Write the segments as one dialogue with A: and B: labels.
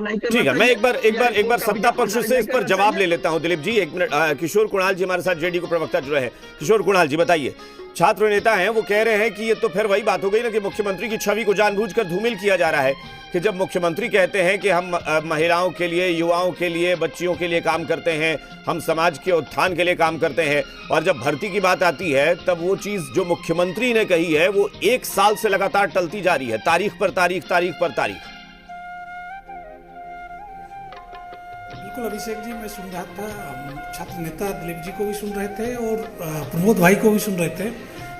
A: ठीक है, मैं एक बार सत्ता पक्ष से इस पर जवाब ले लेता हूं। दिलीप जी, एक मिनट। किशोर कुणाल जी हमारे साथ, जेडीयू के प्रवक्ता जुड़े हैं। किशोर कुणाल जी बताइए, छात्र नेता हैं, वो कह रहे हैं कि ये तो फिर वही बात हो गई ना कि मुख्यमंत्री की छवि को जानबूझकर धूमिल किया जा रहा है कि जब मुख्यमंत्री कहते हैं कि हम महिलाओं के लिए, युवाओं के लिए, बच्चियों के लिए काम करते हैं, हम समाज के उत्थान के लिए काम करते हैं, और जब भर्ती की बात आती है तब वो चीज जो मुख्यमंत्री ने कही है वो 1 साल से लगातार टलती जा रही है, तारीख पर तारीख, तारीख पर तारीख।
B: बिल्कुल अभिषेक जी, मैं सुन रहा था, छात्र नेता दिलीप जी को भी सुन रहे थे और प्रमोद भाई को भी सुन रहे थे,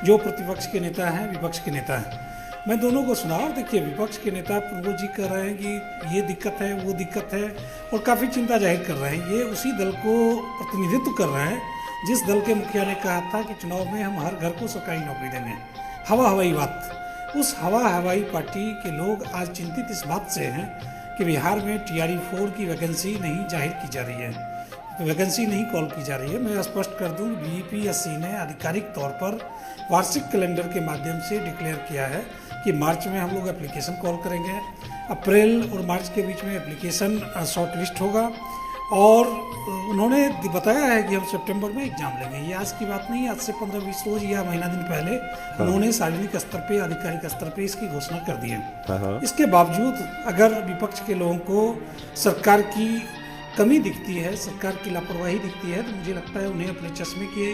B: जो प्रतिपक्ष के नेता हैं, विपक्ष के नेता हैं। मैं दोनों को सुना। और देखिए, विपक्ष के नेता प्रमोद जी कह रहे हैं कि ये दिक्कत है, वो दिक्कत है, और काफ़ी चिंता जाहिर कर रहे हैं। ये उसी दल को प्रतिनिधित्व कर रहे हैं जिस दल के मुखिया ने कहा था कि चुनाव में हम हर घर को सरकारी नौकरी देंगे। हवा हवाई बात। उस हवा हवाई पार्टी के लोग आज चिंतित इस बात से हैं कि बिहार में TRE-4 की वैकेंसी नहीं जाहिर की जा रही है, वैकेंसी नहीं कॉल की जा रही है। मैं स्पष्ट कर दूं, BPSC ने आधिकारिक तौर पर वार्षिक कैलेंडर के माध्यम से डिक्लेयर किया है कि मार्च में हम लोग एप्लीकेशन कॉल करेंगे, अप्रैल और मार्च के बीच में एप्लीकेशन शॉर्ट लिस्ट होगा, और उन्होंने बताया है कि हम सितंबर में एग्जाम लेंगे। ये आज की बात नहीं है, आज से 15-20 रोज या महीना दिन पहले उन्होंने सार्वजनिक स्तर पे, आधिकारिक स्तर पे इसकी घोषणा कर दी है। इसके बावजूद अगर विपक्ष के लोगों को सरकार की कमी दिखती है, सरकार की लापरवाही दिखती है, तो मुझे लगता है उन्हें अपने चश्मे के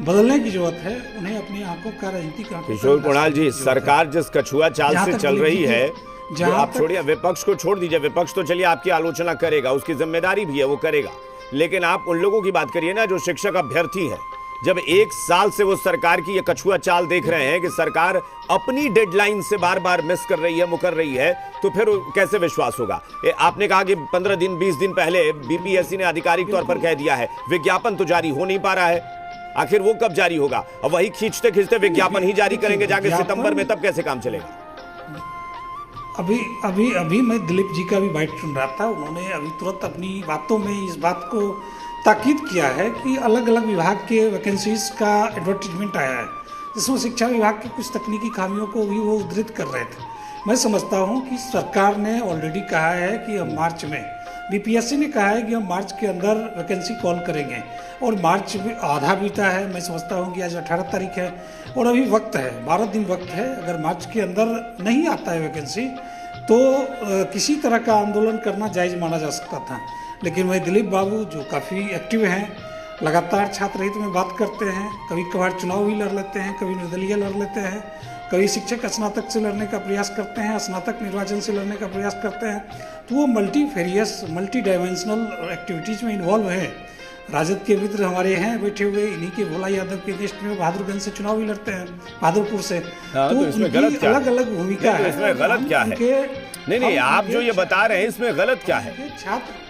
B: बदलने की जरूरत है। उन्हें अपनी आंखों का राजनीतिक आंखों।
A: किशोर कुणाल जी, सरकार जिस कछुआ चाल से चल रही है, जो आप छोड़िए, विपक्ष को छोड़ दीजिए, विपक्ष तो चलिए आपकी आलोचना करेगा, उसकी जिम्मेदारी भी है, वो करेगा, लेकिन आप उन लोगों की बात करिए ना जो शिक्षक अभ्यर्थी है। जब 1 साल से वो सरकार की ये कछुआ चाल देख रहे हैं कि सरकार अपनी डेडलाइन से बार बार मिस कर रही है, मुकर रही है, तो फिर कैसे विश्वास होगा? आपने कहा कि 15 दिन 20 दिन पहले BPSC ने आधिकारिक तौर पर कह दिया है, विज्ञापन तो जारी हो नहीं पा रहा है, आखिर वो कब जारी होगा? अब वही खींचते खींचते विज्ञापन ही जारी करेंगे जाके सितंबर में, तब कैसे काम चलेगा?
B: अभी मैं दिलीप जी का भी बाइट सुन रहा था। उन्होंने अभी तुरंत अपनी बातों में इस बात को ताकीद किया है कि अलग अलग विभाग के वैकेंसीज का एडवर्टीजमेंट आया है, जिसमें शिक्षा विभाग की कुछ तकनीकी खामियों को भी वो उद्धृत कर रहे थे। मैं समझता हूं कि सरकार ने ऑलरेडी कहा है कि हम मार्च में, BPSC ने कहा है कि हम मार्च के अंदर वैकेंसी कॉल करेंगे, और मार्च भी आधा बीता है। मैं समझता हूं कि आज 18 तारीख है और अभी वक्त है, 12 दिन वक्त है। अगर मार्च के अंदर नहीं आता है वैकेंसी तो किसी तरह का आंदोलन करना जायज़ माना जा सकता था। लेकिन वही दिलीप बाबू, जो काफ़ी एक्टिव हैं, लगातार छात्र हित में बात करते हैं, कभी कभार चुनाव भी लड़ लेते हैं, कभी निर्दलीय लड़ लेते हैं, कभी शिक्षक स्नातक से लड़ने का प्रयास करते हैं, स्नातक निर्वाचन से लड़ने का प्रयास करते हैं, तो वो मल्टीफेरियस, मल्टी डायमेंशनल एक्टिविटीज़ में इन्वॉल्व है। राजद के मित्र हमारे हैं बैठे हुए, इन्हीं के भोला यादव के नेस्ट में बहादुरगंज से चुनाव भी लड़ते हैं, बहादुरपुर से।
A: तो इसमें गलत क्या?
B: अलग अलग भूमिका है,
A: इसमें गलत क्या है? नहीं, आप जो ये बता रहे हैं इसमें गलत क्या है?
B: छात्र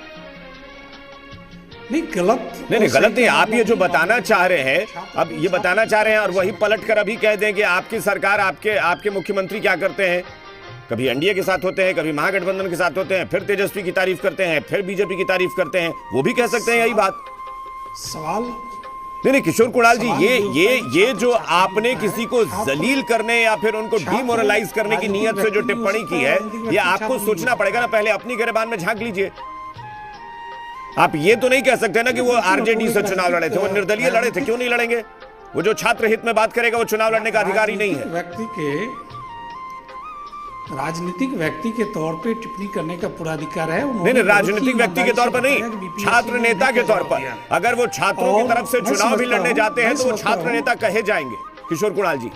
B: नहीं, गलत
A: नहीं, गलत नहीं। आप ये जो बताना चाह रहे हैं, अब ये बताना चाह रहे हैं और वही पलट कर अभी कह दें कि आपकी सरकार, आपके मुख्यमंत्री क्या करते हैं, कभी एनडीए के साथ होते हैं, कभी महागठबंधन के साथ होते हैं, फिर तेजस्वी की तारीफ करते हैं, फिर बीजेपी की तारीफ करते हैं, वो भी कह सकते हैं यही बात।
B: सवाल
A: नहीं, किशोर कुणाल जी, ये जो आपने किसी को जलील करने या फिर उनको डिमोरलाइज करने की नीयत से जो टिप्पणी की है, ये आपको सोचना पड़ेगा ना। पहले अपनी गिरबान में झांक लीजिए। आप ये तो नहीं कह सकते ना कि वो आरजेडी से चुनाव लड़े थे, वो निर्दलीय लड़े थे, क्यों नहीं लड़ेंगे? वो जो छात्र हित में बात करेगा वो चुनाव लड़ने का अधिकारी नहीं है।
B: राजनीतिक व्यक्ति के तौर पे टिप्पणी करने का पूरा अधिकार है।
A: नहीं, राजनीतिक व्यक्ति के तौर पर नहीं, छात्र नेता के तौर पर। अगर वो छात्रों की तरफ से चुनाव भी लड़ने जाते हैं तो वो छात्र नेता कहे जाएंगे। किशोर कुणाल जी,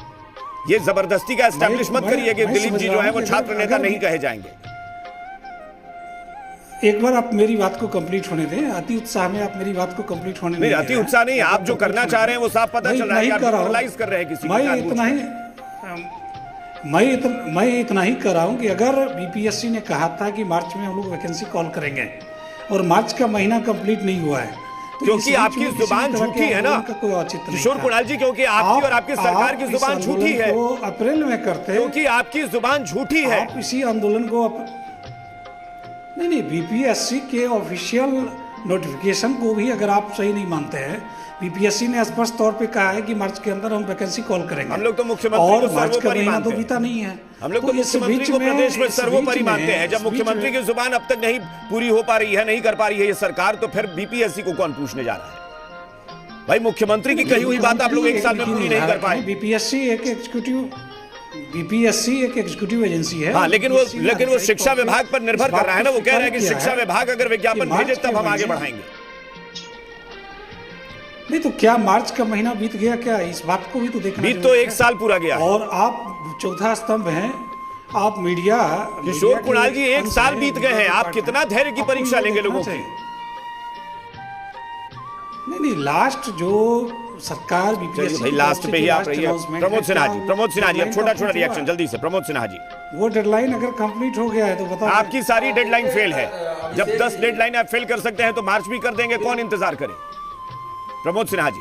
A: ये जबरदस्ती का एस्टैब्लिश मत करिए कि दिलीप जी जो है वो छात्र नेता नहीं कहे जाएंगे।
B: एक बार आप मेरी बात को कंप्लीट होने दें। अति उत्साह में आप मेरी बात को कंप्लीट होने
A: नहीं, अति उत्साह नहीं, आप जो करना चाह रहे हैं वो साफ पता चल रहा है, आप जनरलाइज कर रहे हैं किसी को।
B: मैं इतना ही कर रहा हूं कि अगर BPSC ने कहा था कि मार्च में हम लोग वैकेंसी कॉल करेंगे और मार्च का महीना कंप्लीट नहीं हुआ है,
A: तो क्योंकि आपकी जुबान झूठी है ना किशोर कुणाल जी, क्योंकि आपकी और आपकी सरकार की जुबान झूठी है।
B: वो अप्रैल में करते हैं
A: क्योंकि आपकी जुबान झूठी है।
B: इसी आंदोलन को नहीं, BPSC के ऑफिशियल नोटिफिकेशन को भी अगर आप सही नहीं मानते हैं, बीपीएससी ने स्पष्ट तौर पे कहा है कि मार्च के अंदर हम वैकेंसी कॉल करेंगे।
A: हम लोग तो मुख्यमंत्री
B: और
A: को
B: मार्च का
A: सर्वोपरि
B: महीना
A: मानते
B: तो
A: हैं।
B: बीता नहीं है।
A: हम लोग तो
B: इस
A: मुख्यमंत्री
B: बीच
A: को
B: में-
A: प्रदेश में
B: इस
A: सर्वोपरि
B: बीच
A: मानते हैं। जब
B: इस बीच
A: मुख्यमंत्री
B: में-
A: की जुबान अब तक नहीं पूरी हो पा रही है, नहीं कर पा रही है ये सरकार, तो फिर बीपीएससी को कौन पूछने जा रहा है? भाई मुख्यमंत्री की कही हुई बात आप लोग एक साल में पूरी नहीं कर पाए।
B: बीपीएससी एक एग्जीक्यूटिव एजेंसी है।
A: हाँ, लेकिन वो शिक्षा विभाग पर निर्भर कर रहा है ना। वो कह रहा है कि शिक्षा विभाग अगर विज्ञापन भेजे तब हम आगे बढ़ाएंगे।
B: नहीं तो क्या मार्च का महीना बीत गया क्या? इस बात को भी तो देखना
A: बीत तो एक साल पूरा गया है।
B: और आप चौथा स्तंभ हैं, आप मीडिया।
A: किशोर कुणाल जी, एक साल बीत गए हैं, आप कितना धैर्य की परीक्षा लेंगे लोगों की?
B: नहीं, लास्ट जो सरकार
A: चलिए भाई, लास्ट पे ही आप रहिए। प्रमोद सिन्हा जी, अब छोटा रिएक्शन जल्दी से। प्रमोद सिन्हा जी,
B: वो डेडलाइन अगर कंप्लीट हो गया है तो बताओ।
A: आपकी सारी डेडलाइन फेल है। जब 10 डेडलाइन आप फेल कर सकते हैं तो मार्च भी कर देंगे, कौन इंतजार करे? प्रमोद सिन्हा जी,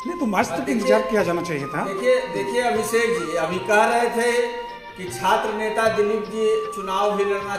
B: नहीं तो मार्च तक इंतजार किया जाना चाहिए था।
C: देखिए अभिषेक जी अभी कह रहे थे कि छात्र नेता दिलीप जी चुनाव भी लड़ना